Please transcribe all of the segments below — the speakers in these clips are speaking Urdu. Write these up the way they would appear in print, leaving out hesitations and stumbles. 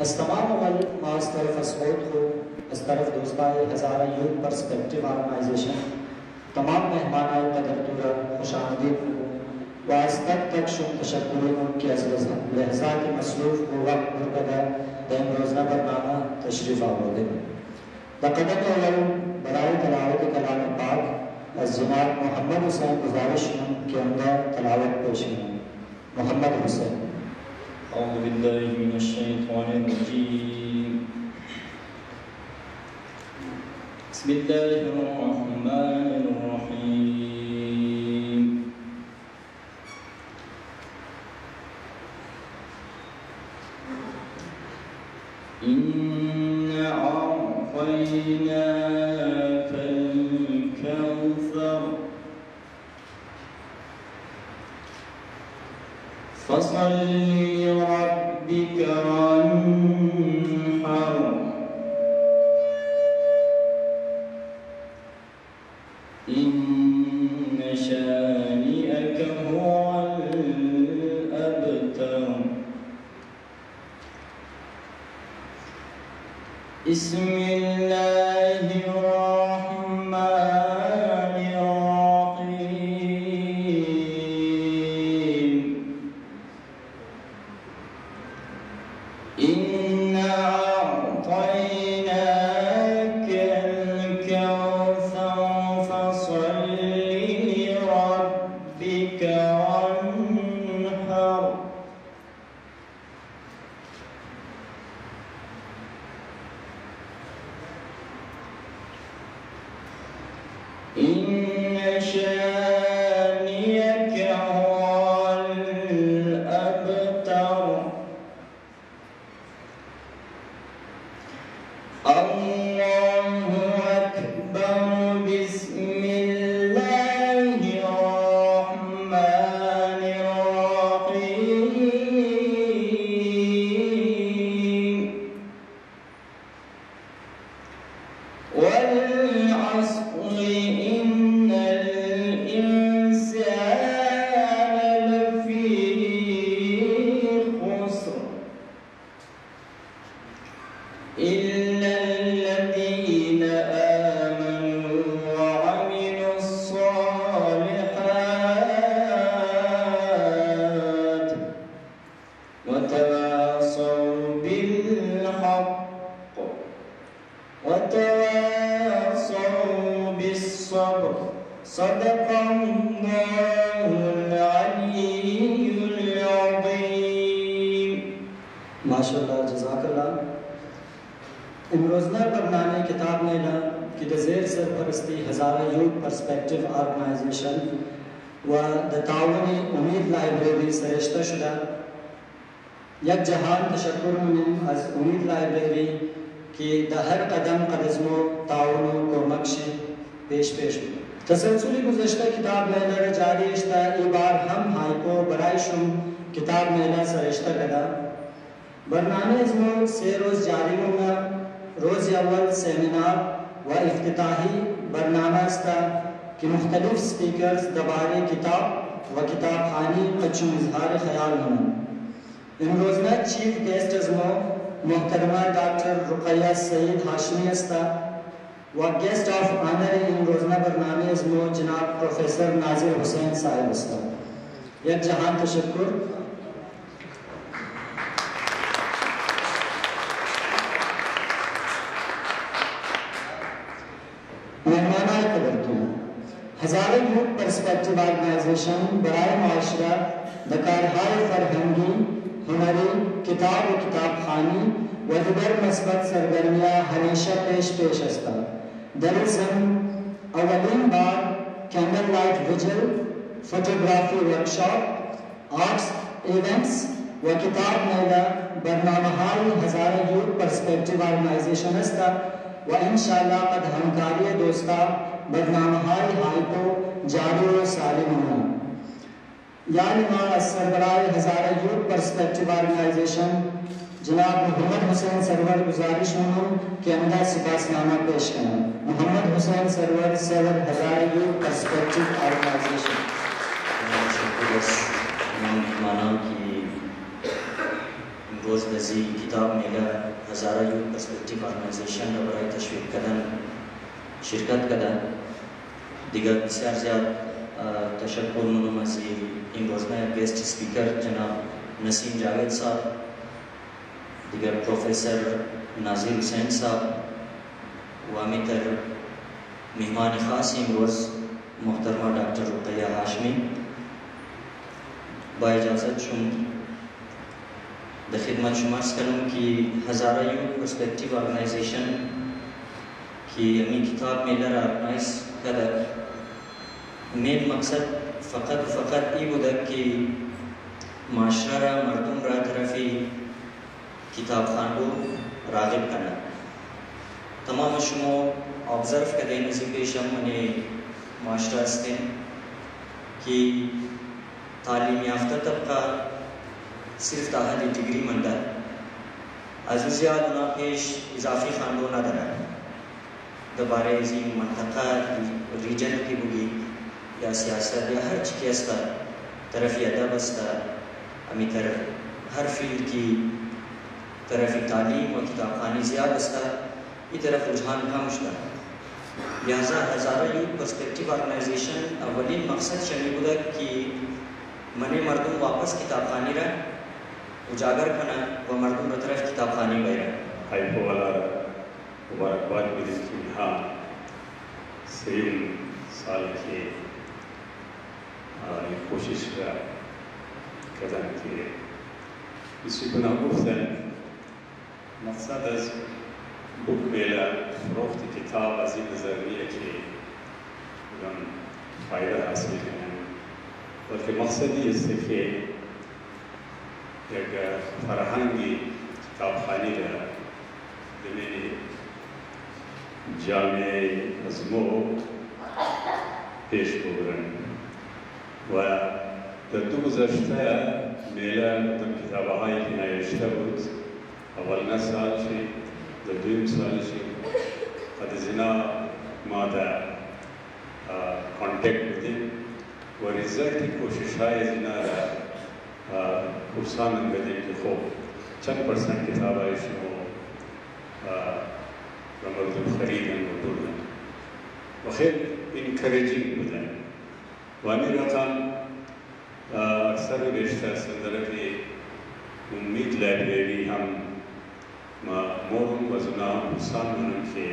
استمام اول ما از طرف اسعود خو از طرف دوستائے ہزارہ یوتھ پرسپیکٹو آرگنائزیشن تمام مہمانائے قدر دورہ خوش آمدید کو و از تک شم تشکروں کی از لحظہ کی مصروف کو وقت برگدہ دین روزنہ برنامہ تشریف آوردے دا قدم اول برائے تلاوت کلام پاک از جناب محمد حسین گزارش ہوں کہ اندر تلاوت پیش ہوں. محمد حسین. أعوذ بالله من الشيطان الرجيم. بسم الله الرحمن الرحيم. إنا أعطيناك الكوثر فصل لربك وانحر إن شانئك هو الأبتر. بسم الله الرحمن الرحيم. إنا أعطيناك الكوثر فصل لربك وانحر. إن شانئك هو الأبتر. الله أكبر. بسم الله الرحمن الرحيم. والعصر إن الإنسان لفي خسر إلا الذين آمنوا وعملوا الصالحات وتواصوا بالحق وتواصوا بالصبر. صدق الله العلي العظيم. ماشاءاللہ جزاک اللہ. امروزنہ برنامه کتاب نیلا که در زیر سرپرستی هزاره یوتھ پرسپیکٹو آرگنائزیشن و در تعاون امید لایبرری سرشته شده. یک جهان تشکر منیم از امید لایبرری که در هر قدم قدزمو تعاون و کمکش پیش بود. تسلسل گذشته کتاب نیلا را جاری اشتا. ای بار هم هایکو برایشم کتاب نیلا سرشته کده. برنامه ازمو 3 روز جاری مونگا. روز اول سیمینار و افتتاحی برنامه است که مختلف سپیکرز درباره کتاب و کتابخوانی قچم اظهار خیال کنند. امروزنه چیف گیسٹ ازمو محترمه ڈاکٹر رقیہ سید ہاشمی است و گیسٹ آف آنر امروزنه برنامه ازمو جناب پروفیسر ناظر حسین صاحب است. یک جهان تشکر. مہمانائے قدر کی ہزارہ یوتھ پرسپیکٹو آرگنائزیشن برائے معاشرہ دکارہائے فرہنگی ہنری کتاب و کتاب خانی و دیگر مثبت سرگرمیاں ہمیشہ پیش است. در ضمن اولین بار candle light vigil, photography workshop, arts events و کتاب میلہ برنامه‌های هزارہ یوتھ پرسپیکٹو آرگنائزیشن است و انشاءاللہ قد همکاری دوستا برنامه‌های هایکو جاری و سالم ماند. یعنی ما از سربراہ ہزارہ یوتھ پرسپیکٹو آرگنائزیشن جناب محمد حسین سرور گزارش ہوں کہ عمدہ سپاسنامہ پیش کریں. محمد حسین سرور صدر ہزارہ یوتھ پرسپیکٹو آرگنائزیشن. مہمانوں کی امروز بزی کتاب میلہ ہزارہ یوتھ پرسپیکٹیو آرگنائزیشن را برای تشویق کردن شرکت کردن. دیگر بسیار زیاد تشکر منم از این روزنامه گیسٹ اسپیکر جناب نسیم جاوید صاحب، دیگر پروفیسر ناظر حسین صاحب و امیتر مہمان خاص امروز محترمہ ڈاکٹر رقیہ ہاشمی. با اجازت شم در خدمت شما عرض کنم کہ ہزارہ یوتھ پرسپیکٹیو آرگنائزیشن کی امی کتاب میلہ را آرگنائز کردن. مین مقصد فقط ای بوده که معاشره را مردم را طرفی کتاب خواندو راغب کنند. تمام شما ابزرو کرده نزی پیشم من معاشره هستیم که تعلیم یافته طبقه صرف تا حد ڈگری منده، از او زیاد اونا پیش اضافی خواندو ندارن. دوباره از این منطقه ریجن کی بگی یا سیاست یا هر چی که است طرفی ادب است، امی طرف هر فیلد کی طرفی تعلیم و کتابخوانی زیاد است، ای طرف رجحان کم شده. لہذا ہزارہ یوتھ پرسپیکٹیو آرگنائزیشن اولین مقصد شمی بوده که من مردم واپس کتابخوانی را اجاگر کنن و مردم را طرف کتابخوانی بیرن. حیف والا مبارکباد بدید که اینها سیم سال که این کوشش را کردن که اسی گناه گفتن مقصد از بک میله فروخت کتاب از این نظریه که بودن فایده حاصل کنن، بلکه مقصدی است که یک فرهنگی کتابخوانی را دمینی جامعه ازمو پیش ببرن. و در دو گذشته میله در کتابه هایی که نوشته بود، اول سالشی در دویم سالشی قد زنا ما در کانتکت بودیم و ریزلت کوشش های زنا را پرسان انگدیم که خوب چند پرسنت کتاب های شما و مردم خریدن و بردن و خیلی انکریجینگ بودن. و امی رقم اکثر و بیشتر سندرفی امید لایبریری هم مورم و زنا پرسان منم که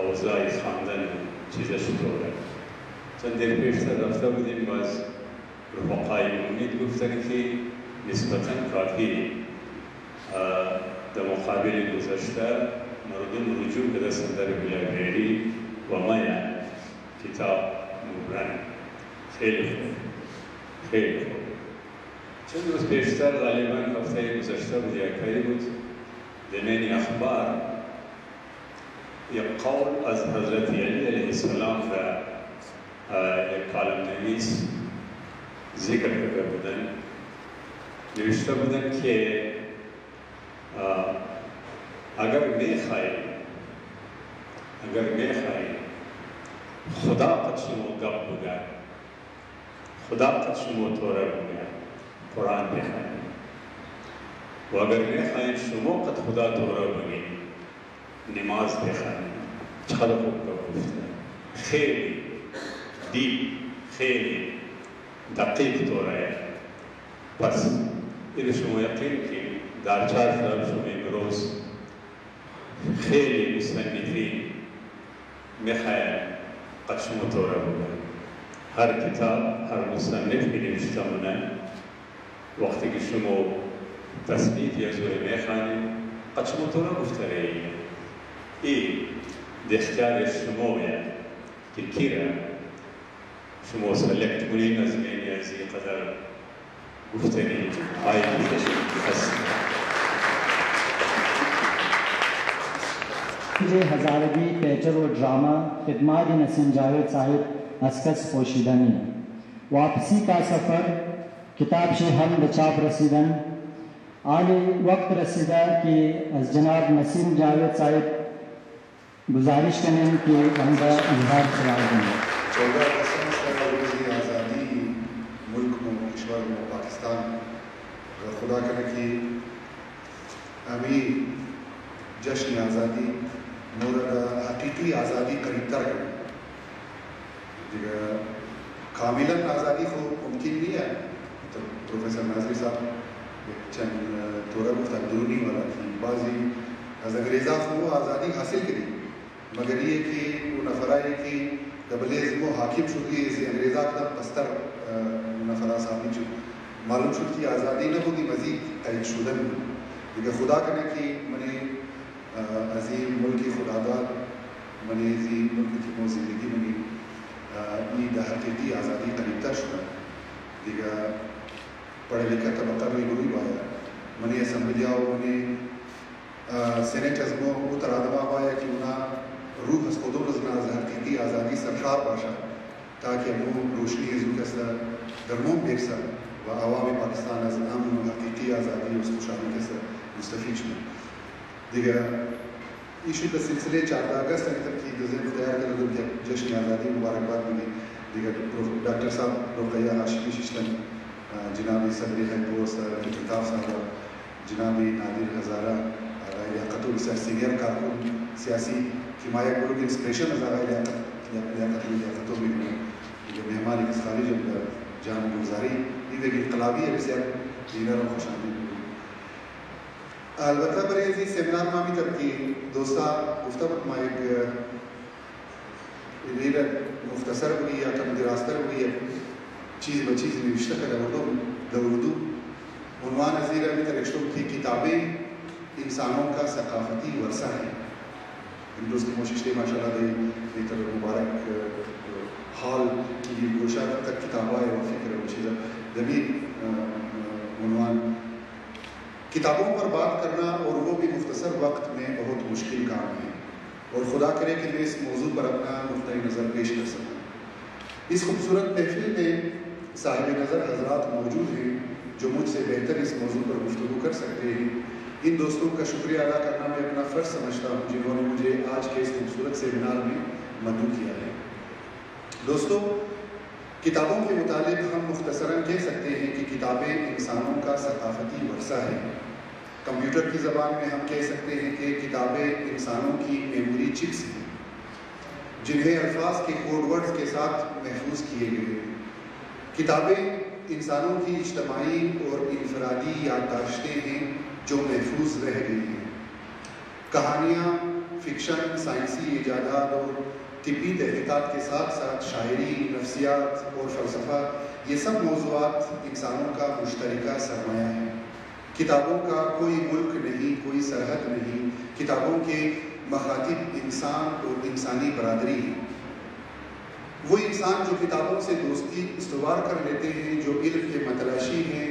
اوضاع خواندن چیزش طوره. چند دیر پیشتر رفته بودیم باز رفقای امید گفتن که نسبتاً کافی در مقابل گذشته مردم رجوع کرده سندر لایبریری و مایا کتاب مبرن. خیلی خوب، خیلی خوب. چند روز پیشتر غالباً هفته گذشته بود یا کاری بود دمین اخبار یک قول از حضرت علی علیه السلام و یک کالم نویس ذکر کرده بودن. نوشته بودن که اگر میخواهی خدا قد شما گپ بگه، خدا قد شما توره بگه، قرآن بخواهی و اگر میخواهی شما قد خدا توره بگه نماز بخواهی. چقدر خوب گپ گفته، خیلی دیپ، خیلی دقیق توره. پس این شما یقین که در 4 سال شما امروز خیلی مصنفین میخواهند قد شما توره بودن. هر کتاب، هر مصنف که نوشته مونه وقتی که شما تصنیف یا زور میخوانید قد شما توره گفته رهید. این اختیار شمایه که کی را شما سلکت کنید از بین از این قدر گفتنی آیه هست. مجھے ہزارگی تیٹر و ڈرامہ خدمات نسیم جاوید صاحب اسکس پوشیدنی واپسی کا سفر کتاب سے ہم بچاپ رسیدن آنے وقت رسیدہ کہ از جناب نسیم جاوید صاحب گزارش کریں کہ ہم کا اظہار خیال دیں. 14 دسمبر روز آزادی ملک میں کشور میں پاکستان خدا کرے کہ ہمیں جشن آزادی مورد حقیقی آزادی قریب تر کریں دیگر کاملاً آزادی کو ممکن نہیں ہے. تو پروفیسر ناظر صاحب چند تورا گفت اندرونی والا کہ بعضی از انگریزا وہ آزادی حاصل کری مگر یہ کہ وہ نفرہ ہے کہ دبلیز وہ حاکم شد کی انگریزا کا پستر نفرہ صاحبی جو معلوم شد کی آزادی نہ ہوگی مزید قید شدن لیکن خدا کرنے کی منی عظیم ملکی خداداد منی عظیم ملک کی مو زندگی منی یہ حقیقی آزادی قریب تر شدہ دیگر پڑھے لکھا طبقہ بھی ہوئی بایا منی اسمبلیاں منی سینٹ ازمو اتر آدمہ بایا کہ انہا روح اس خودوں رزنا حقیقی آزادی سرشار باشا تاکہ وہ روشنی ازو کسا درمون بیرسا و عوام پاکستان از امن و حقیقی آزادی اس خوشحالی کسا مستفید شدہ دیگر ایشو کا سلسلے 4 اگست تک کی جزیر تیار کر دوں کہ جشن آزادی مبارکباد ملی دیگر ڈاکٹر صاحب رقیہ ہاشمی ششتن جنابی صدری حیبو سر کتاب صاحب جنابی نادر ہزارہ لیاقت و سینئر کارکن سیاسی حمایہ گروپ انسپریشن ہزارہ لیاقت و مہمان اکس خارج جان گزاری یہ انقلابی ہے ویسے جینر و خوش آمدید البتہ برے عزیز سیمینار میں بھی ترکی دوستا گفتہ ایک مختصر ہوئی یا کم دراستر ہوئی ہے چیز بچیز نوشتہ کا دردو عنوان عزیزہ میں ترکشتوں کی کتابیں انسانوں کا ثقافتی ورثہ ہے. ہندوز کی کوشش ماشاءاللہ دے تر مبارک حال کی گوشہ تک کتابہ ہے اور فکر ہے چیزہ دبیر عنوان کتابوں پر بات کرنا اور وہ بھی مختصر وقت میں بہت مشکل کام ہے اور خدا کرے کہ میں اس موضوع پر اپنا نقطۂ نظر پیش کر سکوں. اس خوبصورت محفل میں صاحب نظر حضرات موجود ہیں جو مجھ سے بہتر اس موضوع پر گفتگو کر سکتے ہیں. ان دوستوں کا شکریہ ادا کرنا میں اپنا فرض سمجھتا ہوں جنہوں نے مجھے آج کے اس خوبصورت سیمینار میں مدعو کیا ہے. دوستو کتابوں کے متعلق ہم مختصراً کہہ سکتے ہیں کہ کتابیں انسانوں کا ثقافتی ورثہ ہے. کمپیوٹر کی زبان میں ہم کہہ سکتے ہیں کہ کتابیں انسانوں کی میموری چپس ہیں جنہیں الفاظ کے کوڈ ورڈز کے ساتھ محفوظ کیے گئے ہیں. کتابیں انسانوں کی اجتماعی اور انفرادی یادداشتیں ہیں جو محفوظ رہ گئی ہیں. کہانیاں، فکشن، سائنسی ایجادات اور طبی تحقیقات کے ساتھ ساتھ شاعری، نفسیات اور فلسفہ یہ سب موضوعات انسانوں کا مشترکہ سرمایہ ہے. کتابوں کا کوئی ملک نہیں، کوئی سرحد نہیں. کتابوں کے مخاطب انسان اور انسانی برادری ہیں. وہ انسان جو کتابوں سے دوستی استوار کر لیتے ہیں، جو علم کے متلاشی ہیں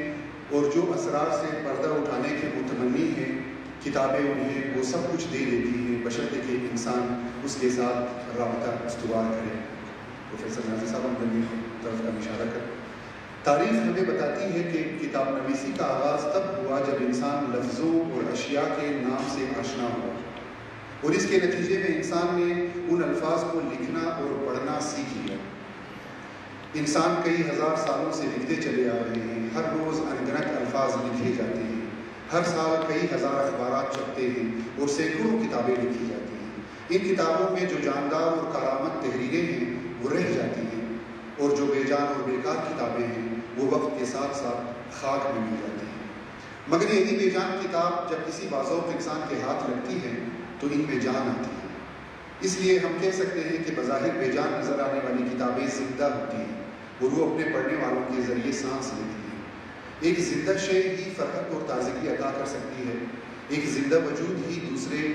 اور جو اسرار سے پردہ اٹھانے کے متمنی ہیں، کتابیں انہیں وہ سب کچھ دے دیتی ہیں بشرطے کہ انسان اس کے ساتھ رابطہ استوار کرے. پروفیسر ناظر صاحب اپنی طرف کا اشارہ کر تاریخ ہمیں بتاتی ہے کہ کتاب نویسی کا آغاز تب ہوا جب انسان لفظوں اور اشیاء کے نام سے آشنا ہوا اور اس کے نتیجے میں انسان نے ان الفاظ کو لکھنا اور پڑھنا سیکھ لیا. انسان کئی ہزار سالوں سے لکھتے چلے آ رہے ہیں. ہر روز انگنت الفاظ لکھے جاتے ہیں. ہر سال کئی ہزار اخبارات چھپتے ہیں اور سینکڑوں کتابیں لکھی جاتی ہیں. ان کتابوں میں جو جاندار اور کارآمد تحریریں ہیں وہ رہ جاتی ہیں اور جو بے جان اور بیکار کتابیں ہیں وہ وقت کے ساتھ ساتھ خاک میں مل جاتی ہیں. مگر یہی بے جان کتاب جب کسی باذوق انسان کے ہاتھ لگتی ہے تو ان میں جان آتی ہے. اس لیے ہم کہہ سکتے ہیں کہ بظاہر بے جان نظر آنے والی کتابیں زندہ ہوتی ہیں اور وہ اپنے پڑھنے والوں کے ذریعے سانس لیتی ہیں. ایک زندہ شے ہی فرحت اور تازگی عطا کر سکتی ہے. ایک زندہ وجود ہی دوسرے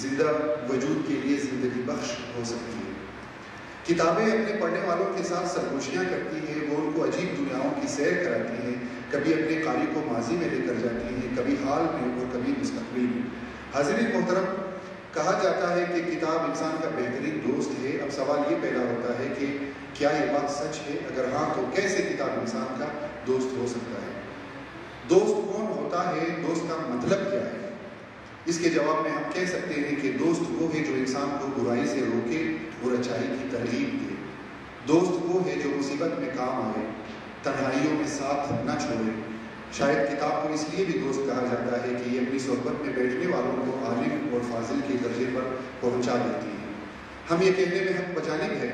زندہ وجود کے لیے زندگی بخش ہو سکتی ہے. کتابیں اپنے پڑھنے والوں کے ساتھ سرگوشیاں کرتی ہیں. وہ ان کو عجیب دنیاؤں کی سیر کراتی ہیں. کبھی اپنے قاری کو ماضی میں لے کر جاتی ہیں، کبھی حال میں اور کبھی مستقبل میں. حاضرین محترم، کہا جاتا ہے کہ کتاب انسان کا بہترین دوست ہے. اب سوال یہ پیدا ہوتا ہے کہ کیا یہ بات سچ ہے؟ اگر ہاں تو کیسے کتاب انسان کا دوست ہو سکتا ہے؟ دوست کون ہوتا ہے؟ دوست کا مطلب کیا ہے؟ اس کے جواب میں ہم کہہ سکتے ہیں کہ دوست وہ ہے جو انسان کو برائی سے روکے اور اچھائی کی ترغیب دے. دوست وہ ہے جو مصیبت میں کام آئے، تنہائیوں میں ساتھ نہ چھوڑے، شاید کتاب کو اس لیے بھی دوست کہا جاتا ہے کہ یہ اپنی صحبت میں بیٹھنے والوں کو عالم اور فاضل کے درجے پر پہنچا دیتی ہے۔ ہم یہ کہنے میں حق بجانب ہے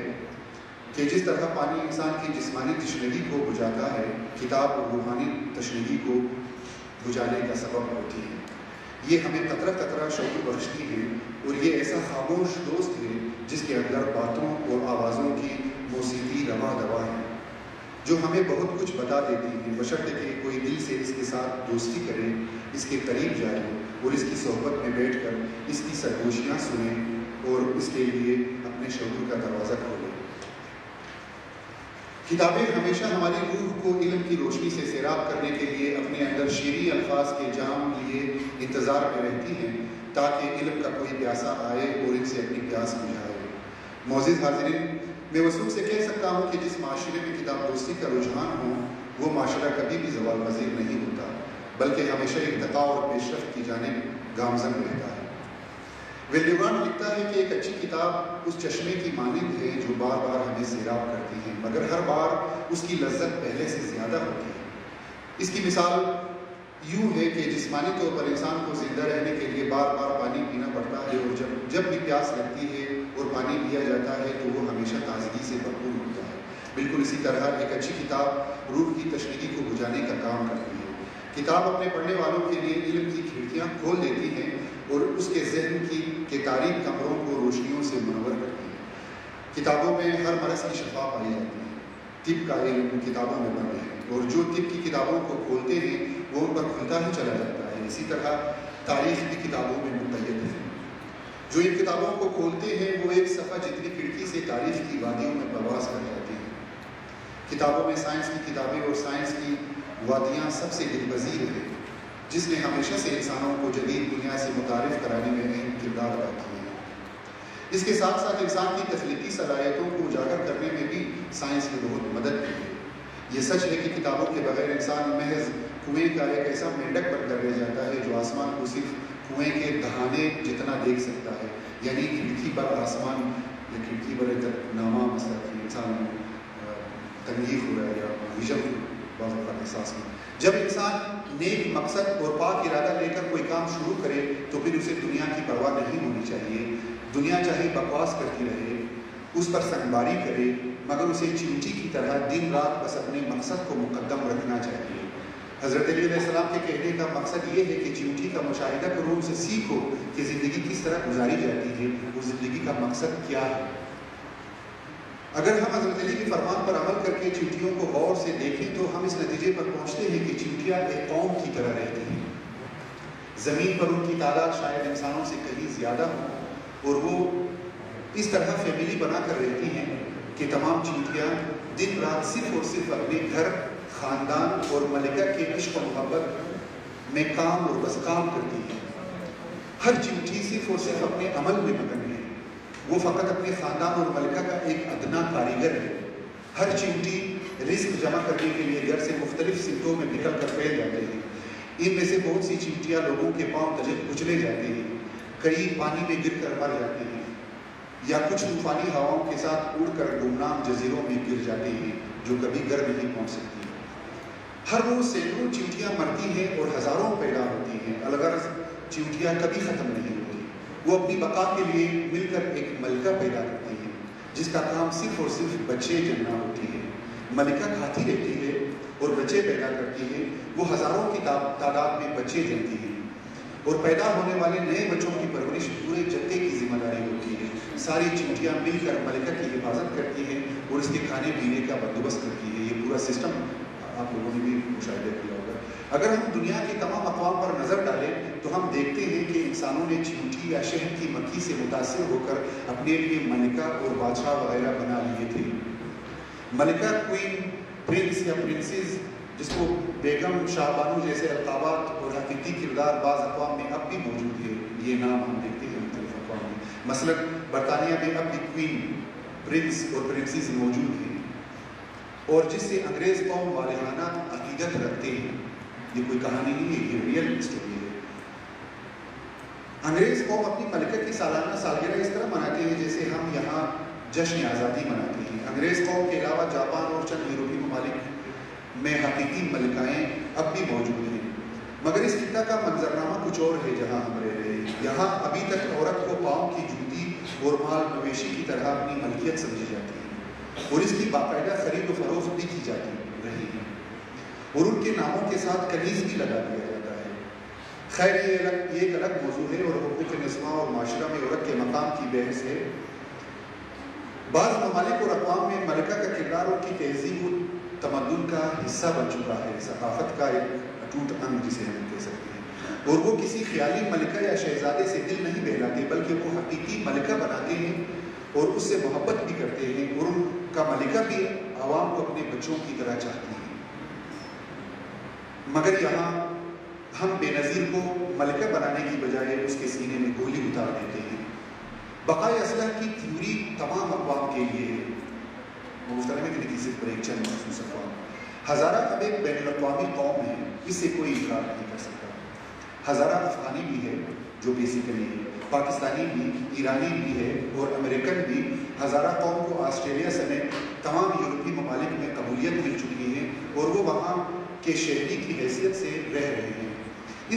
کہ جس طرح پانی انسان کی جسمانی تشنگی کو بجھاتا ہے، کتاب اور روحانی تشنگی کو بجھانے کا سبب ہوتی ہے۔ یہ ہمیں قطرہ قطرہ شعور بخشتی ہے اور یہ ایسا خاموش دوست ہے جس کے اندر باتوں اور آوازوں کی موسیقی رواں دواں ہے، جو ہمیں بہت کچھ بتا دیتی ہے، بشرطے کہ کوئی دل سے اس کے ساتھ دوستی کرے، اس کے قریب جائے اور اس کی صحبت میں بیٹھ کر اس کی سرگوشیاں سنیں اور اس کے لیے اپنے شعور کا دروازہ کھولے۔ کتابیں ہمیشہ ہماری روح کو علم کی روشنی سے سیراب کرنے کے لیے اپنے اندر شیریں الفاظ کے جام لیے انتظار میں رہتی ہیں تاکہ علم کا کوئی پیاسا آئے اور ان سے اپنی پیاس بجھائے۔ معزز حاضرین، میں وثوق سے کہہ سکتا ہوں کہ جس معاشرے میں کتاب دوستی کا رجحان ہو وہ معاشرہ کبھی بھی زوال پذیر نہیں ہوتا، بلکہ ہمیشہ ارتقاء اور پیش رفت کی جانب گامزن رہتا ہے۔ ویلیورانٹ لکھتا ہے کہ ایک اچھی کتاب اس چشمے کی مانند ہے جو بار بار ہمیں سیراب کرتی ہے، مگر ہر بار اس کی لذت پہلے سے زیادہ ہوتی ہے۔ اس کی مثال یوں ہے کہ جسمانی طور پر انسان کو زندہ رہنے کے لیے بار بار پانی پینا پڑتا ہے، اور جب بھی پیاس لگتی ہے اور پانی پیا جاتا ہے تو وہ ہمیشہ تازگی سے بھرپور ہوتا ہے۔ بالکل اسی طرح ایک اچھی کتاب روح کی تشنگی کو بجھانے کا کام کرتی ہے۔ کتاب اپنے پڑھنے والوں کے لیے علم کی کھڑکیاں کھول دیتی ہیں اور اس کے ذہن کے تاریک کمروں کو روشنیوں سے منور کرتی ہے۔ کتابوں میں ہر مرض کی شفا پائی جاتی ہے۔ طب کا علم کتابوں میں بند ہے، اور جو طب کی کتابوں کو کھولتے ہیں وہ ان پر کھلتا ہی چلا جاتا ہے۔ اسی طرح تاریخ بھی کتابوں میں مقید ہے۔ جو ان کتابوں کو کھولتے ہیں وہ ایک صفحہ جتنی کھڑکی سے تاریخ کی وادیوں میں پرواز کر جاتی ہیں۔ کتابوں میں سائنس کی کتابیں اور سائنس کی وادیاں سب سے دل پذیر ہے، جس نے ہمیشہ سے انسانوں کو جدید دنیا سے متعارف کرانے میں اہم کردار ادا کیا ہے۔ اس کے ساتھ ساتھ انسان کی تخلیقی صلاحیتوں کو اجاگر کرنے میں بھی سائنس نے بہت مدد کی ہے۔ یہ سچ ہے کہ کتابوں کے بغیر انسان محض کنویں کا ایک ایسا مینڈک بن کر رہ جاتا ہے جو آسمان کو صرف کنویں کے دہانے جتنا دیکھ سکتا ہے، یعنی کھڑکی پر آسمان یا کھڑکی پر ایک نامہ مسئلہ کہ انسان تنگیف ہو رہا ہے یا ویژن بعض اوقات احساس میں۔ جب انسان نیک مقصد اور پاک ارادہ لے کر کوئی کام شروع کرے تو پھر اسے دنیا کی پرواہ نہیں ہونی چاہیے۔ دنیا چاہے بکواس کرتی رہے، اس پر سنگباری کرے، مگر اسے چیونٹی کی طرح دن رات بس اپنے مقصد کو مقدم رکھنا چاہیے۔ حضرت علی علیہ السلام کے کہنے کا مقصد یہ ہے کہ چیونٹی کا مشاہدہ کرو، ان سے سیکھو کہ زندگی کس طرح گزاری جاتی ہے اور زندگی کا مقصد کیا ہے۔ اگر ہم حضرت علی کے فرمان پر عمل کر کے چیونٹیوں کو غور سے دیکھیں تو ہم اس نتیجے پر پہنچتے ہیں کہ چیونٹیاں ایک قوم کی طرح رہتی ہیں۔ زمین پر ان کی تعداد شاید انسانوں سے کہیں زیادہ ہو، اور وہ اس طرح فیملی بنا کر رہتی ہیں کہ تمام چیونٹیاں دن رات صرف اور صرف اپنے گھر، خاندان اور ملکہ کے عشق و محبت میں کام اور بس کام کرتی ہیں۔ ہر چیونٹی صرف اور صرف اپنے عمل میں مگن ہے، وہ فقط اپنے خاندان اور ملکہ کا ایک ادنا کاریگر ہے۔ ہر چیونٹی رزق جمع کرنے کے لیے گھر سے مختلف سمتوں میں نکل کر پھیل جاتے ہیں۔ ان میں سے بہت سی چیونٹیاں لوگوں کے پاؤں تلے کچلے جاتے ہیں، کئی پانی میں گر کر مر جاتے ہیں، یا کچھ طوفانی ہواؤں کے ساتھ اڑ کر گمنام جزیروں میں گر جاتے ہیں جو کبھی گھر نہیں پہنچ سکتی۔ ہر روز سینکڑوں چیونٹیاں مرتی ہیں اور ہزاروں پیدا ہوتی ہیں۔ الغرض چیونٹیاں کبھی ختم نہیں ہوتی۔ وہ اپنی بقا کے لیے مل کر ایک ملکہ پیدا کرتی ہیں جس کا کام صرف اور صرف بچے جننا ہوتی ہے۔ ملکہ کھاتی رہتی ہے اور بچے پیدا کرتی ہے، وہ ہزاروں کی تعداد میں بچے جنتی ہیں، اور پیدا ہونے والے نئے بچوں کی پرورش پورے جتے کی ذمہ داری ہوتی ہے۔ ساری چیونٹیاں مل کر ملکہ کی حفاظت کرتی ہیں اور اس کے کھانے پینے کا بندوبست کرتی ہے۔ یہ پورا سسٹم آپ لوگوں نے بھی مشاہدہ کیا ہوگا۔ اگر ہم دنیا کے تمام اقوام پر نظر ڈالیں تو ہم دیکھتے ہیں کہ انسانوں نے چیونٹی یا شہد کی مکھی سے متاثر ہو کر اپنے لیے ملکہ اور بادشاہ وغیرہ بنا لیے تھے۔ ملکہ، کوئین، پرنس یا پرنسز، جس کو بیگم، شاہ بانو جیسے القابات اور حقیقی کردار بعض اقوام میں اب بھی موجود ہے۔ یہ نام ہم دیکھتے ہیں مختلف اقوام میں۔ مثلاً برطانیہ میں اب بھی کوئین، پرنس اور پرنسز موجود ہیں، اور جس سے انگریز قوم والہانہ عقیدت رکھتے ہیں۔ یہ کوئی کہانی نہیں ہے، یہ ریئل اسٹوری ہے۔ انگریز قوم اپنی ملکہ کی سالانہ سالگرہ اس طرح مناتے ہیں جیسے ہم یہاں جشن آزادی مناتے ہیں۔ انگریز قوم کے علاوہ جاپان اور چند یورپی ممالک میں حقیقی ملکائیں اب بھی موجود ہیں، مگر اس خطہ کا منظرنامہ کچھ اور ہے جہاں ہم رہ رہے ہیں۔ یہاں ابھی تک عورت کو پاؤں کی جوتی اور مال مویشی کی طرح اپنی ملکیت سمجھی جاتی ہے اور اس کی باقاعدہ خرید و فروخت بھی کی جاتی رہی ہے، اور ان کے ناموں کے ساتھ کنیز بھی لگا دیا جاتا ہے۔ خیر یہ ایک الگ موضوع ہے اور حقوق نسواں اور معاشرہ میں عورت کے مقام کی بحث ہے۔ بعض ممالک اور اقوام میں ملکہ کا کردار ان کی تہذیب و تمدن کا حصہ بن چکا ہے، ثقافت کا ایک اٹوٹ انگ جسے ہم کہہ سکتے ہیں، اور وہ کسی خیالی ملکہ یا شہزادے سے دل نہیں بہلاتے بلکہ وہ حقیقی ملکہ بناتے ہیں اور اس سے محبت بھی کرتے ہیں، اور ان کا ملکہ بھی عوام کو اپنے بچوں کی طرح چاہتی ہے۔ مگر یہاں ہم بے نظیر کو ملکہ بنانے کی بجائے اس کے سینے میں گولی اتار دیتے ہیں۔ بقائے اسلحہ کی تھیوری تمام اقوام کے لیے ہے، مختلف میں نہیں صرف پر ایک چند مخصوص اقوام۔ ہزارہ اب ایک بین الاقوامی قوم ہے، اس سے کوئی انکار نہیں کر سکتا۔ ہزارہ افغانی بھی ہے جو بیسیکلی ہے، پاکستانی بھی، ایرانی بھی ہے اور امریکن بھی۔ ہزارہ قوم کو آسٹریلیا سمیت تمام یورپی ممالک میں قبولیت مل چکی ہے اور وہ وہاں کے شہری کی حیثیت سے رہ رہے ہیں۔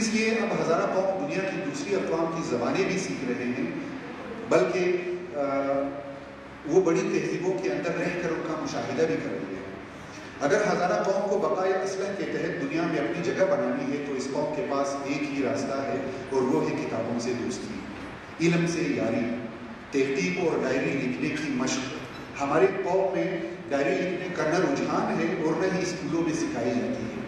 اس لیے اب ہزارہ قوم دنیا کی دوسری اقوام کی زبانیں بھی سیکھ رہے ہیں، بلکہ وہ بڑی تہذیبوں کے اندر رہ کر ان کا مشاہدہ بھی کر رہی ہے۔ اگر ہزارہ قوم کو بقائے اسلحہ کے تحت دنیا میں اپنی جگہ بنانی ہے تو اس قوم کے پاس ایک ہی راستہ ہے اور وہ ہے کتابوں سے دوستی، علم سے یاری، تحقیق اور ڈائری لکھنے کی مشق۔ ہماری قوم میں ڈائری لکھنے کا نہ رجحان ہے اور نہ ہی اسکولوں میں سکھائی جاتی ہے۔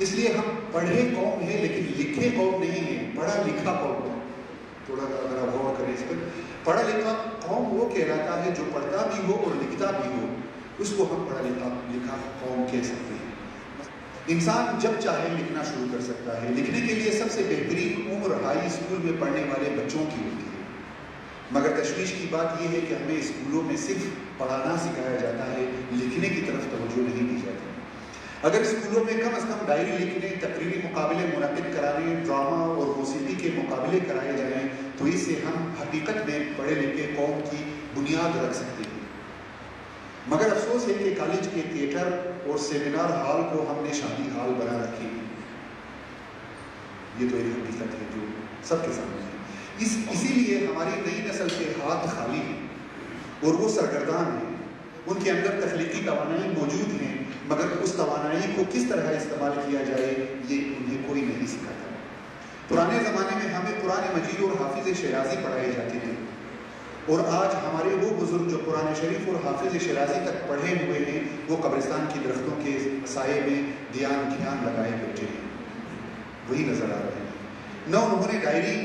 اس لیے ہم پڑھے قوم ہیں لیکن لکھے قوم نہیں ہیں، پڑھا لکھا قوم۔ تھوڑا اگر آپ غور کریں اس پر، پڑھا لکھا قوم وہ کہلاتا ہے جو پڑھتا بھی ہو اور لکھتا بھی ہو، اس کو ہم پڑھا لکھا قوم کہہ سکتے ہیں۔ انسان جب چاہے لکھنا شروع کر سکتا ہے۔ لکھنے کے لیے سب سے بہترین عمر ہائی اسکول میں پڑھنے والے بچوں کی ہوتی ہے، مگر تشویش کی بات یہ ہے کہ ہمیں اسکولوں میں صرف پڑھانا سکھایا جاتا ہے، لکھنے کی طرف توجہ نہیں دی جاتی۔ اگر اسکولوں میں کم از کم ڈائری لکھنے، تقریری مقابلے منعقد کرانے، ڈرامہ اور موسیقی کے مقابلے کرائے جائیں تو اس سے ہم حقیقت میں پڑھے لکھے قوم کی بنیاد رکھ سکتے ہیں۔ مگر افسوس ہے کہ کالج کے تھیٹر اور سیمینار ہال کو ہم نے شادی ہال بنا رکھے ہیں۔ یہ تو ایک حقیقت ہے جو سب کے سامنے ہے۔ اسی لیے ہماری نئی نسل کے ہاتھ خالی ہیں اور وہ سرگردان ہیں۔ ان کے اندر تخلیقی توانائی موجود ہیں، مگر اس توانائی کو کس طرح استعمال کیا جائے یہ انہیں کوئی نہیں سکھاتا۔ پرانے زمانے میں ہمیں قرآن مجید اور حافظ شیرازی پڑھائے جاتے تھے، اور آج ہمارے وہ بزرگ جو قرآن شریف اور حافظ شیرازی تک پڑھے ہوئے ہیں وہ قبرستان کی درختوں کے سائے میں دھیان لگائے بیٹھے ہیں، وہی نظر آ رہے ہیں۔ نہ انہوں نے ڈائری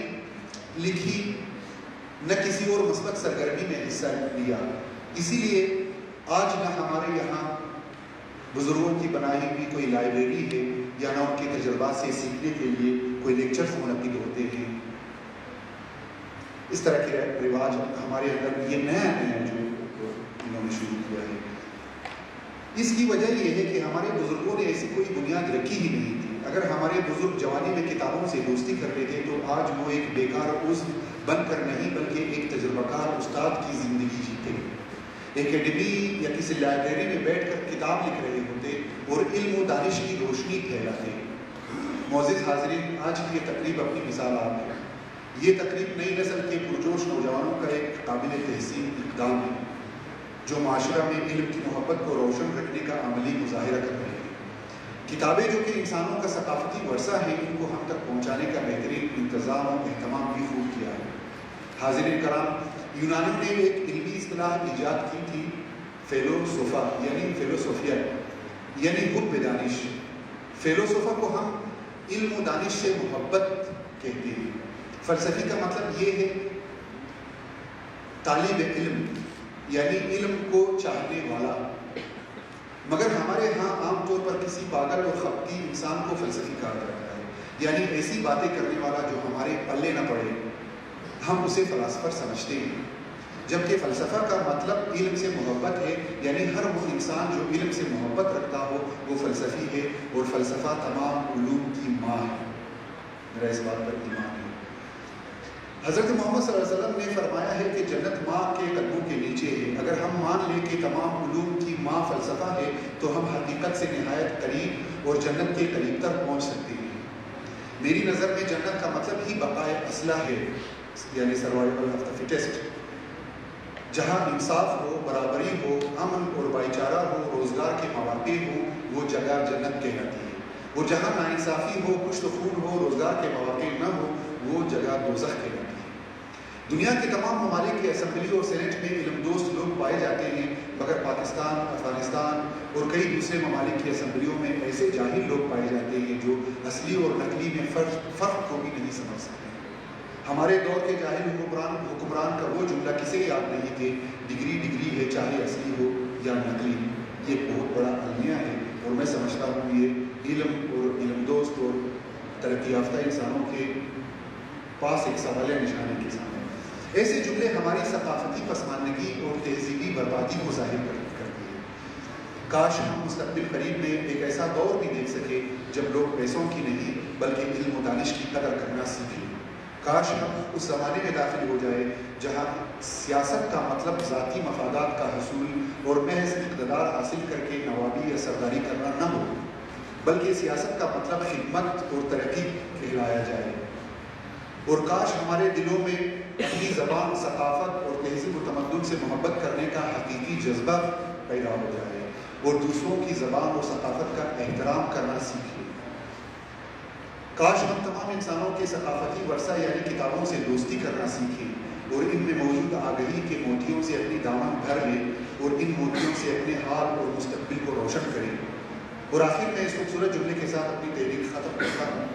لکھی، نہ کسی اور مثبت سرگرمی میں حصہ لیا۔ اسی لیے آج نہ ہمارے یہاں بزرگوں کی بنائی ہوئی کوئی لائبریری ہے یا نہ ان کے تجربات سے سیکھنے کے لیے کوئی لیکچرز منعقد ہوتے ہیں۔ اس طرح کے رواج ہمارے اندر یہ نیا جو انہوں نے شروع کیا ہے۔ اس کی وجہ یہ ہے کہ ہمارے بزرگوں نے ایسی کوئی بنیاد رکھی ہی نہیں تھی۔ اگر ہمارے بزرگ جوانی میں کتابوں سے دوستی کرتے تھے تو آج وہ ایک بیکار عضو بن کر نہیں بلکہ ایک تجربہ کار استاد کی زندگی جیتے، اکیڈمی یا کسی لائبریری میں بیٹھ کر کتاب لکھ رہے ہوتے اور علم و دانش کی روشنی پھیلاتے۔ معزز حاضرین، آج کی یہ تقریب اپنی مثال آپ ہے۔ یہ تقریب نئی نسل کے پرجوش نوجوانوں کا ایک قابل تحسین اقدام ہے جو معاشرہ میں علم کی محبت کو روشن رکھنے کا عملی مظاہرہ کر رہے ہیں۔ کتابیں جو کہ انسانوں کا ثقافتی ورثہ ہیں، ان کو ہم تک پہنچانے کا بہترین انتظام اور اہتمام بھی خوب کیا ہے۔ حاضرین کرام، یونانیوں نے ایک علمی اصطلاح ایجاد کی تھی، فیلوسوفا یعنی فلسفیہ یعنی حب دانش۔ فیلوسوفا کو ہم علم و دانش سے محبت کہتے ہیں۔ فلسفی کا مطلب یہ ہے طالب علم یعنی علم کو چاہنے والا، مگر ہمارے ہاں عام طور پر کسی پاگل اور خپتی انسان کو فلسفی کہا جاتا ہے، یعنی ایسی باتیں کرنے والا جو ہمارے پلے نہ پڑے، ہم اسے فلاسفر سمجھتے ہیں۔ جبکہ فلسفہ کا مطلب علم سے محبت ہے، یعنی ہر وہ انسان جو علم سے محبت رکھتا ہو وہ فلسفی ہے، اور فلسفہ تمام علوم کی ماں ہے۔ میرا اس بات پر ایمان ہے۔ حضرت محمد صلی اللہ علیہ وسلم نے فرمایا ہے کہ جنت ماں کے قدموں کے نیچے ہے. اگر ہم مان لیں کہ تمام علوم کی ماں فلسفہ ہے تو ہم حقیقت سے نہایت قریب اور جنت کے قریب تک پہنچ سکتے ہیں. میری نظر میں جنت کا مطلب ہی بقائے اصلہ ہے، یعنی سروائیول آف دا فٹیسٹ. جہاں انصاف ہو، برابری ہو، امن اور بھائی چارہ ہو، روزگار کے مواقع ہو، وہ جگہ جنت کہلاتی ہے. اور جہاں ناانصافی ہو، کشت و خون ہو، روزگار کے مواقع نہ ہو، وہ جگہ دوزخ کہلاتی ہے. دنیا کے تمام ممالک کی اسمبلی اور سینٹ میں علم دوست لوگ پائے جاتے ہیں، مگر پاکستان، افغانستان اور کئی دوسرے ممالک کی اسمبلیوں میں ایسے جاہل لوگ پائے جاتے ہیں جو اصلی اور نقلی میں فرق کو بھی نہیں سمجھ سکتے. ہمارے دور کے جاہل حکمران کا وہ جملہ کسے یاد نہیں کہ ڈگری ہے چاہے اصلی ہو یا نقلی. یہ بہت بڑا المیہ ہے اور میں سمجھتا ہوں یہ علم اور علم دوست اور ترقی یافتہ انسانوں کے پاس ایک سوال نشانے کے سامنے. ایسے جملے ہماری ثقافتی پسماندگی اور تہذیبی بربادی کو ظاہر کرتے ہیں. کاش ہم مستقبل قریب میں ایک ایسا دور بھی دیکھ سکے جب لوگ پیسوں کی نہیں بلکہ علم و دانش کی قدر کرنا سیکھیں. کاش ہم اس زمانے میں داخل ہو جائے جہاں سیاست کا مطلب ذاتی مفادات کا حصول اور محض اقتدار حاصل کر کے نوابی یا سرداری کرنا نہ ہو، بلکہ سیاست کا مطلب خدمت اور ترقی کہلایا جائے. اور کاش ہمارے دلوں میں اپنی زبان، ثقافت اور تہذیب و تمدن سے محبت کرنے کا حقیقی جذبہ پیدا ہو جائے اور دوسروں کی زبان اور ثقافت کا احترام کرنا سیکھیں. کاش ہم تمام انسانوں کے ثقافتی ورثہ یعنی کتابوں سے دوستی کرنا سیکھیں اور ان میں موجود آگہی کے موتیوں سے اپنی دامن بھر لیں اور ان موتیوں سے اپنے حال اور مستقبل کو روشن کریں. اور آخر میں اس خوبصورت جملے کے ساتھ اپنی تحریر ختم کرتا ہوں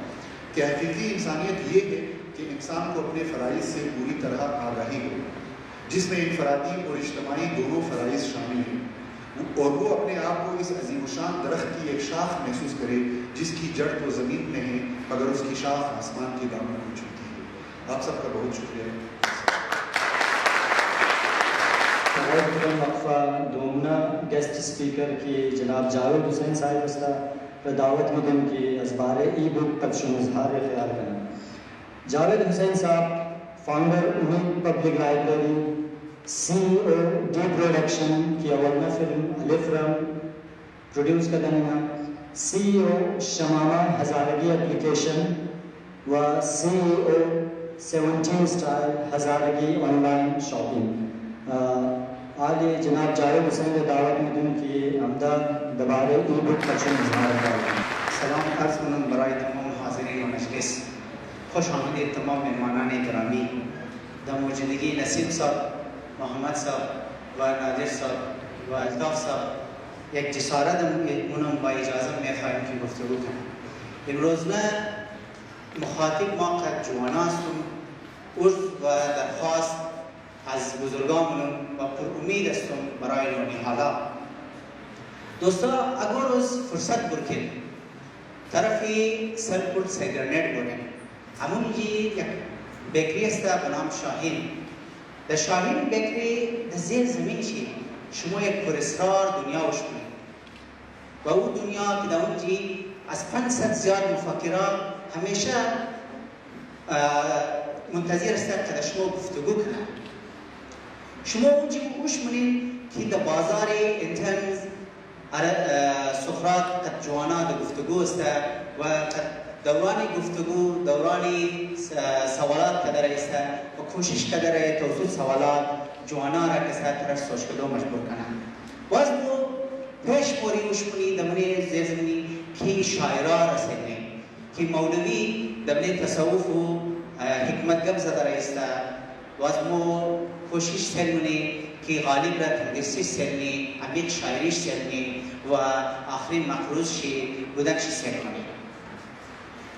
کہ حقیقی انسانیت یہ ہے کہ انسان کو اپنے فرائض سے پوری طرح آگاہی ہو، جس میں انفرادی اور اجتماعی دونوں فرائض شامل ہیں، اور وہ اپنے آپ کو اس عظیم الشان درخت کی ایک شاخ محسوس کرے جس کی جڑ تو زمین میں ہے مگر اس کی شاخ آسمان کی دامن کو چھوتی ہے. آپ سب کا بہت شکریہ. وقفہ دومنا گیسٹ اسپیکر کی جناب جاوید حسین صاحب استا دعوت مدن کی ازبار ای بک پدشن اظہار خیال کرنا. جاوید حسین صاحب فاؤنڈر امید پبلک لائبریری، سی او ڈی پروڈکشن کی اولنا فلم الف رم پروڈیوس کردن، سی او شمامہ ہزارگی اپلیکیشن و سی او 17 اسٹائل ہزارگی آن لائن شاپنگ. آج جناب جاوید حسین دعوت مدن کی عمدہ دبارے ای بک پدشن اظہار کرنا. سلام عرض کنم برای تمام حاضرین و مجلس. خوش آمدید تمام مهمانان گرامی. در موجودگی نسیم صاحب، محمد صاحب و نادر صاحب و الطاف صاحب یک جسارت اونم با اجازه میخواهیم که گفتگو کنیم. امروز مخاطب ما قد جوانا هستم، عرض و درخواست از بزرگانمون و پر امید هستم برای نونی حالا. دوستا اگر روز فرصت برکن طرفی سرپل سیگرنیت بودن همون یک بیکری است به نام شاهین. در شاهین بیکری در زیر زمین چی شما یک پراسرار دنیا وش کنید و اون دنیا که در اونجی از 500 زیاد مفکران همیشه منتظر است که شما گفتگو کنند. شما اونجی گوش منین که در بازار انترنز سخرات قد جوانا در گفتگو است و دوران گفتگو، دوران سوالات کدر است و کوشش کدر توسط سوالات جوانا را که طرف سوچ کدو مجبور کنند. باز مو پیش پوری وشمونی دمنی زیرزمینی کی شاعران رسیدن کی مولوی دمنی تصوف و حکمت گم زدر است. باز مو کوشش سلمونی کی غالب را تدریسی سلمی، عمیق شاعریش سلمی و آخرین مقروض شی بودکش سلمی.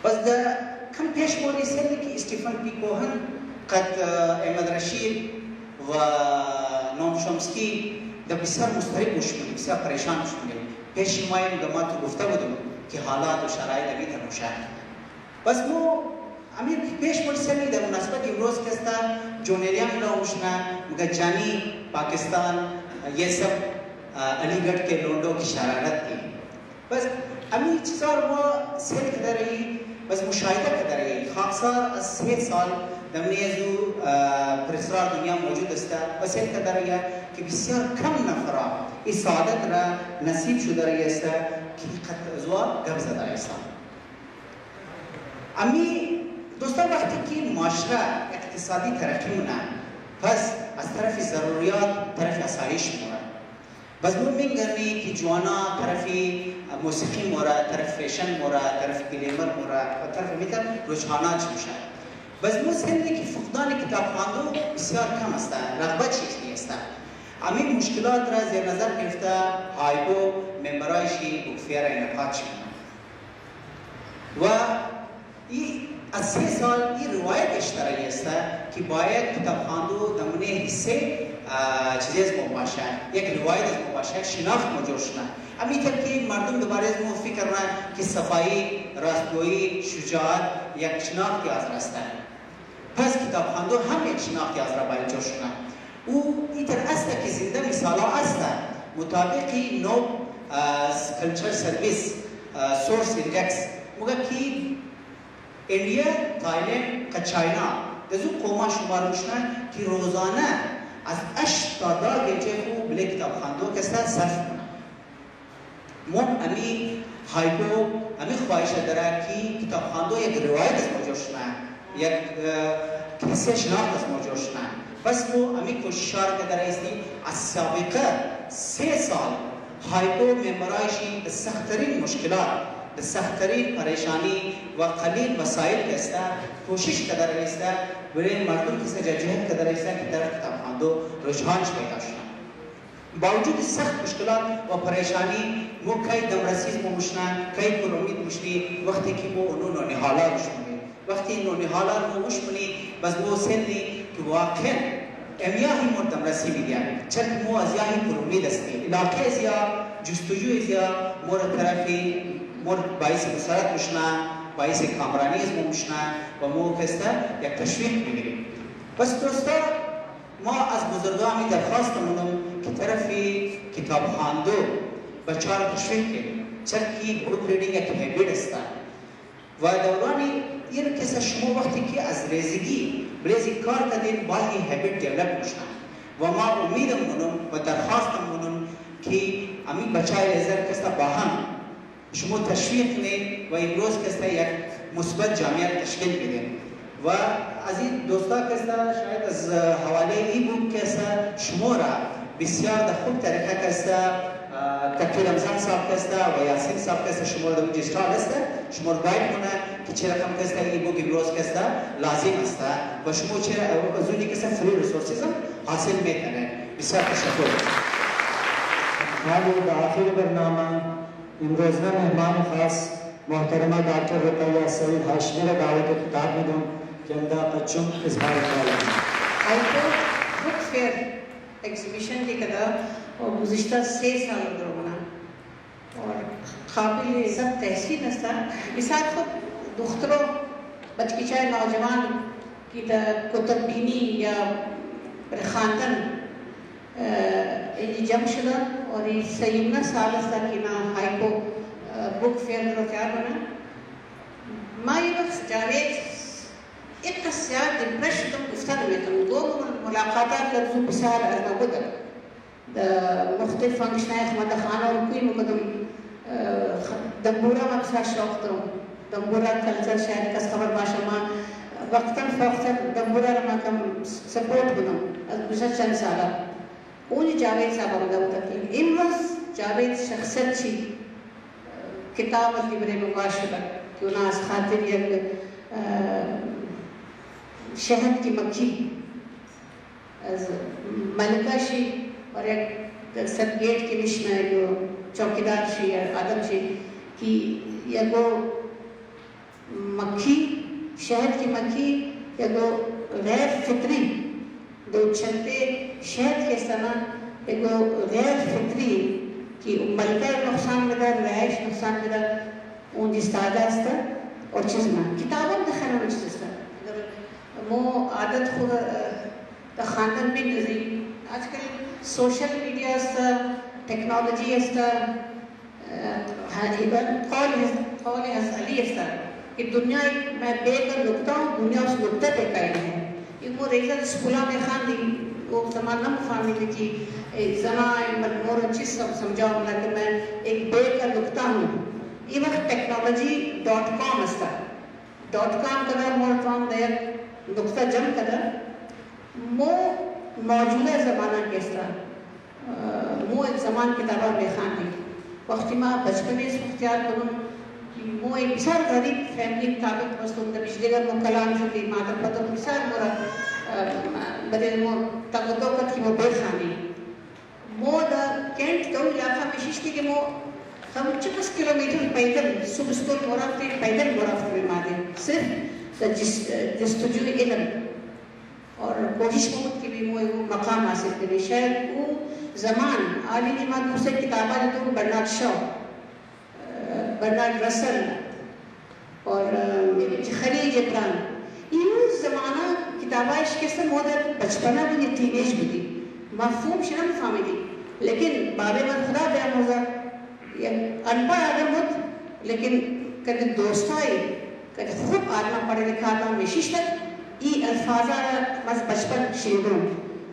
بس دا کم پیش موری سلی که استیفن پیکوهن قد احمد رشید و نوم شمسکی دا بسیار مضطرب بشمونی، بسیار پریشان بشمونی. پیش مایم دا ما تو گفته بودم که حالات و شرایط امی تماشا. بس مو امیر پیش موری سلی دا مناسبت امروز کستا جونیریان لاوشنا مگا جانی پاکستان یہ سب علی گڑھ کے لونڈوں کی شرارت تھی. بس امیر چیزار وہ سیل کدر رہی بس مشاہدہ کدر رہی. خاکسار از 3 سال دمنی ازو پر اسرار دنیا موجود است و سید کدریا که بسیار کم نفرا این سعادت را نصیب شده رایی است که قد ازوا گب زده است. امی دوستان وقتی که معاشره اقتصادی ترقی مونه پس از طرف ضروریات طرف آسایش مونه. بس مو میگنی که جوانا طرف موسیقی مورا، طرف فیشن مورا، طرف گلیمر مورا و طرف میتر رجحانات میشه. بس مو سنی که فقدان کتاب خواندو بسیار کم است، رغبت چیزی است. همین مشکلات را زیر نظر گرفته هایکو ممبرایشی بکفیر انعقاد شد. و این از 3 سال این روایت اشتراکی است که باید کتاب خواندو دمونه حصه چیزی از ما باشه، یک روایت از ما باشه، شناخت موجود شده. امی که مردم دوباره از ما فکر کنند که صفایی، راستگویی، شجاعت یک شناختی از است. پس کتاب خواندو هم یک شناختی از را باید جوش شده. او ایتر است که زنده مثالا است مطابقی نو کلچر سرویس سورس ایندکس مگه کی انڈیا، تایلند و چاینا دزو قوما شمار میشن که روزانه از 8 تا 10 گنجه خو بله کتاب خواندو کسا صرف کنه. مون امی هایکو امی خواهش داره که کتاب خواندو یک روایت از موجود شنه، یک کسی شناخت از موجود شنه. پس مو امی کوششار که داره استی از سابقه 3 سال هایکو ممبرایشی به سختترین مشکلات، به سختترین پریشانی و قلیل وسایل که است کوشش که داره است برای مردم کسی جهت که داره است که در کتاب خواندو رجحانش پیدا شد. باوجود سخت مشکلات و پریشانی مو کئی دمرسیز مو مشنن، کئی پر امید مشنی وقتی که مو اونو نحالا مشنی وقتی اینو نحالا مو مشنی بس مو سنی که واقعا امیاهی مردم رسی میدیم چرک مو از یاهی پر امید استی علاقه ازیا جستجو ازیا مورد طرفی مورد باعث مسارت مشنن باعث کامرانی از مو مشنن و مو کسته یک تشویق میگیریم. بس دوستا ما از بزرگانی درخواست مونم که طرفی کتاب خواندو بچه را تشویق کنیم چرکی بروک ریڈنگ یک هیبیت است و دورانی این کسی شما وقتی که از ریزگی بریزی کار کردین باید این هیبیت دیولپ میشن و ما امیدم مونم و درخواستم مونم که امی بچه های لیزر کستا با هم شما تشویق کنید و امروز کستا یک مثبت جامعه تشکیل بدین و از این دوستا کستا شاید از حواله ای بود کستا شما را بسیار در خوب طریقه کستا تکیل رمضان صاحب کستا و یاسین صاحب کستا شما را در مجسترال است شما را باید کنه که چه رقم کستا ای بود امروز کستا لازم است و شما چه ازونی کستا فری ریسورسیز حاصل میکنه. بسیار تشکر. حالی به آخر برنامه امروزنا مهمان خاص محترمه ڈاکٹر رقیہ سعید ہاشمی را دعوت خطاب میدم که امدا قچم اظهار کنند. آیکو بک فیر ایگزیبیشن کی کدا اور گزشتہ 3 سال درونه اور قابل عزت تحسین است. مثال خود دختروں بچکیچه نوجوان کی کتب بینی یا خواندن این جمع شده اور این 17 سال است که نا هایکو بک فیر رو تیار بنا. ما یہ وقت جاوید ایک قصیات دپریشن دم گفتن میکنم دو ملاقاتات لرزو بسیار از نبوده مختلف فانکشنای خمده خانه و کوی مقدم دنبورا ما بسیار شوق دارم دنبورا کلچر شاید کس خبر باشه ما وقتا فوقتا دنبورا را ما کم سپورت کنم از گذشت چند ساله اونی جاوید صاحب آمده بوده که امروز جاوید شخصیت چی کتاب از لیبره مباشره که اونا از خاطر یک شهد کی مکھی از ملکہ شی اور ایک سرگیٹ کی نشنا ہے جو چوکیدار شی آدم شی کی یکو مکھی شہد کی مکھی یکو غیر فطری دو چلتے شہد کے سنا یکو غیر فطری کی ملکہ نقصان بدر رہائش نقصان بدر اون جستادا است اور چیزنا کتابوں دخلنا میں چیز است مو عادت خود تا خواندن بھی نزدیک آج کل سوشل میڈیا است ٹیکنالوجی است قول از علی است کہ دنیا میں بے کا نقطہ ہوں، دنیا اس نقطے پہ قائم ہے. وہ ریزر اسکولا میں خان دی وہ زمان نم فامیلی کی زمان مور اچھی سمجھاؤں گا کہ میں ایک بے کا نقطہ ہوں. یہ وقت ٹیکنالوجی.com استا .com کدر مور فام دیر نقطہ جم کدر مو موجودہ زمانہ کیسا مو ایک زمان کتابہ میں خان دی وقتی ما بچپنے اس اختیار کروں مو ایک بسار غریب فیملی طاقت مستون دا بجلی گر مو کلام شدی مادر پتر بسار مورا بدے مو تقدو کتی مو بے خانی مو دا کینٹ دو علاقہ میں ششتی کہ مو ہم 50 کلومیٹر پیدل صبح سکول مورافتے پیدل مورافتے میں مادے صرف دا جستجوی علم اور کوشش محمد کی بھی مو مقام حاصل کرے. شاید وہ زمان آلی نمات دوسرے کتابہ جو تو برنارڈ شاو برنارڈ رسل اور خلیل جبران یہ زمانہ کتابہ عشق سے مودر بچپنا بھی نہیں تینیج بھی دی مفہوم شنم فامی دی لیکن بابے من خدا بیان ہوگا انپا آدم ہوت لیکن کدی دوستائی کدی خوب آدم پڑھے لکھا تھا مشیش تک ای الفاظہ مز بچپن شیدوں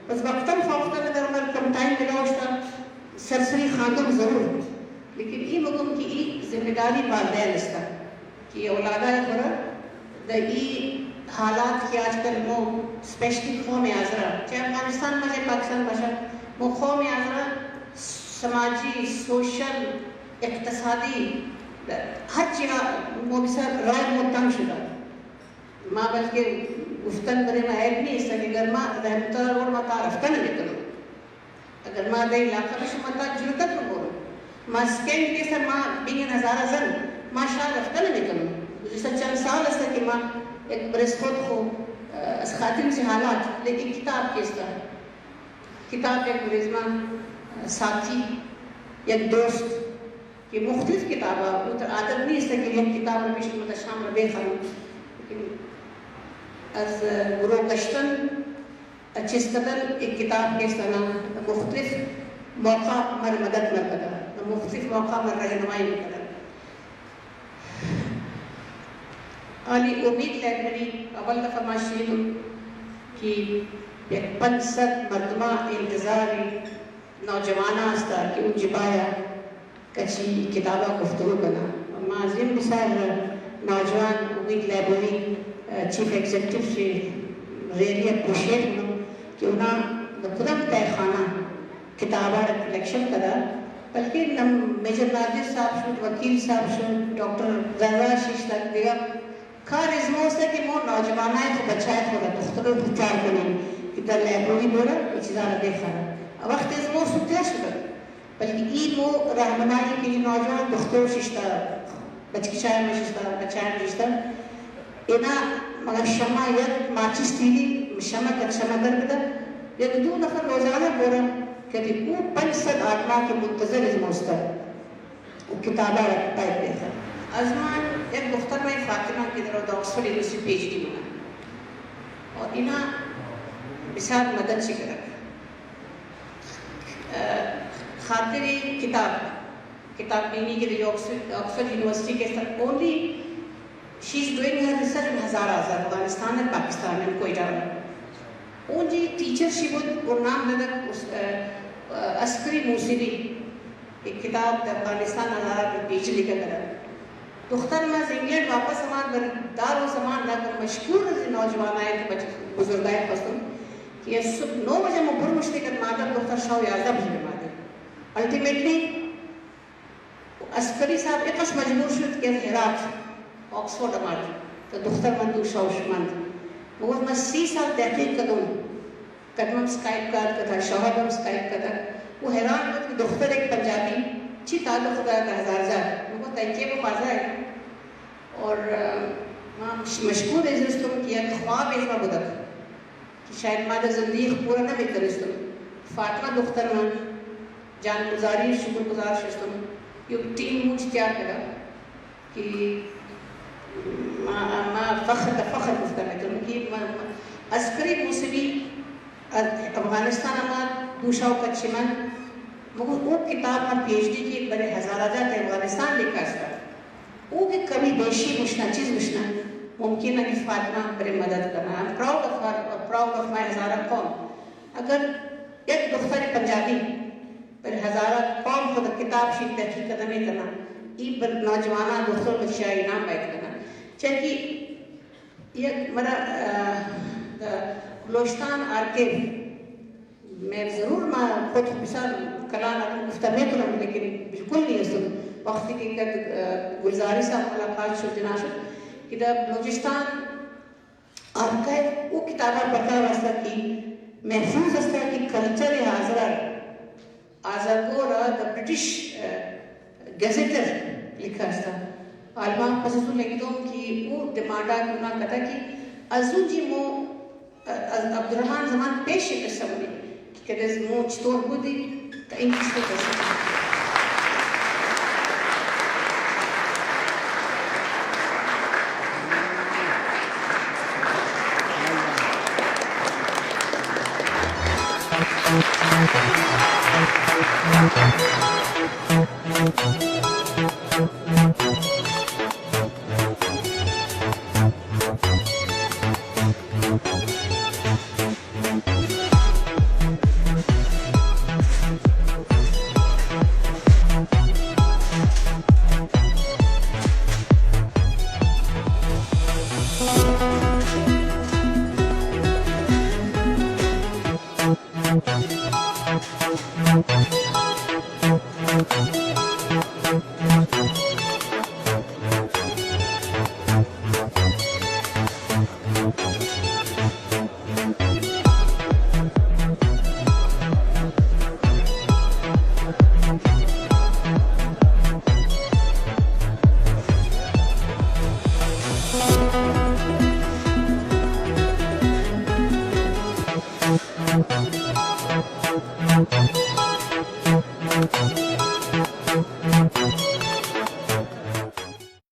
بس وقتاً فوقتاً اگر ہمیں کم ٹائم ملاوشتا سرسری خاندم ضرور لیکن ای مگم کی ای ذمہ داری والدین استا کہ اولادہ خورا دا ای حالات کی آج کل مو سپیشلی قوم آزرا چاہے افغانستان میں پاکستان باشا مو قوم آزرا سماجی سوشل اقتصادی ہر جگہ مو بسر رائے موتن شدہ ماں بلکہ افتن برے میں عیب نہیں اس کہ اگر ماں رحمت اللہ اور ماں افتن نہیں کرو اگر ماں دے علاقہ میں شما تا جرکت میں بولو ماں سکین کے سر ماں بینگن ہزارہ زن ماں شاہ افتن نہیں کرو جیسا چند سال اس کہ ماں ایک برس خود کو اس خاتم سے حالات لیکن کتاب کیس کا کتاب ایک برزمہ ساتھی یک دوست کہ مختلف کتابہ عادت نہیں اس کہ یک کتاب میں پیش مدہ شام ربے خانوں لیکن از گروہ کشتن اچھس قدر ایک کتاب کے سنا مختلف موقع مر مدد مر قدر مختلف موقع مر رہنمائی مر قدر آلی امید لائبریری اول دفعہ معاشرین کی ایک 500 مردمہ انتظاری نوجوانہ ہستا کہ ان جبایا کچی کتابہ گفتگو کنا معظم بسار نوجوان امید لائبریری چیف ایگزیکٹیو سے ریلی اپریشیٹ ہوں کہ انہاں خودم تہ خانہ کتابہ کلیکشن کرا بلکہ نم میجر ناظر صاحب شد وکیل صاحب شد ڈاکٹر زہرا شیش تک دیگا کار ازمو سے کہ مو نوجوانہ ہے تو بچہ ہے تھوڑا دختر بچار کریں کہ در لائبریری بورا یہ چیزارہ دیکھا رہا وقت ازمو سکتے شد بلکہ ای مو رہنمائی کے لیے نوجوان دختر ششتا بچکشائے میں ششتا بچائے میں ششتا اینا مگر شمع یک ماچس تیلی شمع تک شمع در بدر یک دو نفر روزانہ بورن کہ او 500 آدمہ کے منتظر از موستا وہ کتابہ پائپ دیکھا ازمان ایک دختر میں فاطمہ کی طرح the Oxford University P H D بنا اور اینا بسیار مدد سے کرا خاطری کتاب بینی کے لیے آکسفورڈ یونیورسٹی کے ساتھ only she is doing her research in Hazara Afghanistan اور پاکستان میں کوئی ڈالا اون جی ٹیچر شی بود اور نام لدک عسکری موسیقی ایک کتاب افغانستان ہزارہ پر پیچ لکھا کرا دختر میں انگلینڈ واپس ہمارا دار و زمان لگر مشکور نوجوان آئے تھے بزرگ آئے پسند کہ صبح 9 بجے مبر مشتی کر مادر دختر شاو 11 بجے مادر الٹیمیٹلی عسکری صاحب اتش مجبور شد کہ ہرات آکسفورڈ ہمارا تو دختر مندو شاوش مند مگر میں 30 سال تحقیق قدمم سکائپ کر شوہدم سکائپ کر وہ حیران ہوتا کہ دختر ایک پنجابی چی تعلق خدا کا ہزار مگر تحقیق وہ بازا ہے اور مشکور ہے تم کیا خواب ہے میں بدک کہ شاید مادر زندگی پورا نہ بہتر اس تم فاطمہ دختر میں جان گزاری شکر گزار شستم یہ ٹیم موچ تیار کرا کہ ما فخر گفتہ میں کروں کہ عسکری موسیقی افغانستان ہمارا دوشاو کا چمن مگر وہ کتاب میں پی ایچ ڈی کی ایک بڑے ہزارہ جاتے افغانستان لکھا اس کا وہ کہ کبھی بیشی مشنا چیز مشنا ممکن ہے کہ فاطمہ بڑے مدد کرنا. I'm proud of her, proud of my Hazara قوم. اگر ایک دختر پنجابی پر ہزارہ قوم خود کتاب شی تحقیق نہیں کرنا ای پر نوجوانہ دختر بچہ انعام بیت کرنا چاہے کہ یہ مرا بلوچستان آرکیو میں ضرور میں خود مثال کلان گفتگو کروں لیکن بالکل نہیں ہے وقتی کی گلزاری صاحب ملاقات شد جنا شد کہ بلوچستان آرکیو وہ کتابہ پڑھا واسطہ کی محفوظ است کہ کلچر حاضر آزادگورا دا برٹش گیزیٹر لکھا است عالمان خصوص لکھتوں کی وہ ڈیمانڈا کنا کتا کہ ازو جی مو عبد الرحمن زمان پیش کر سکتے کہ کدیز مو چطور بودی تا انگلیس کو کر سکتے. Thank you.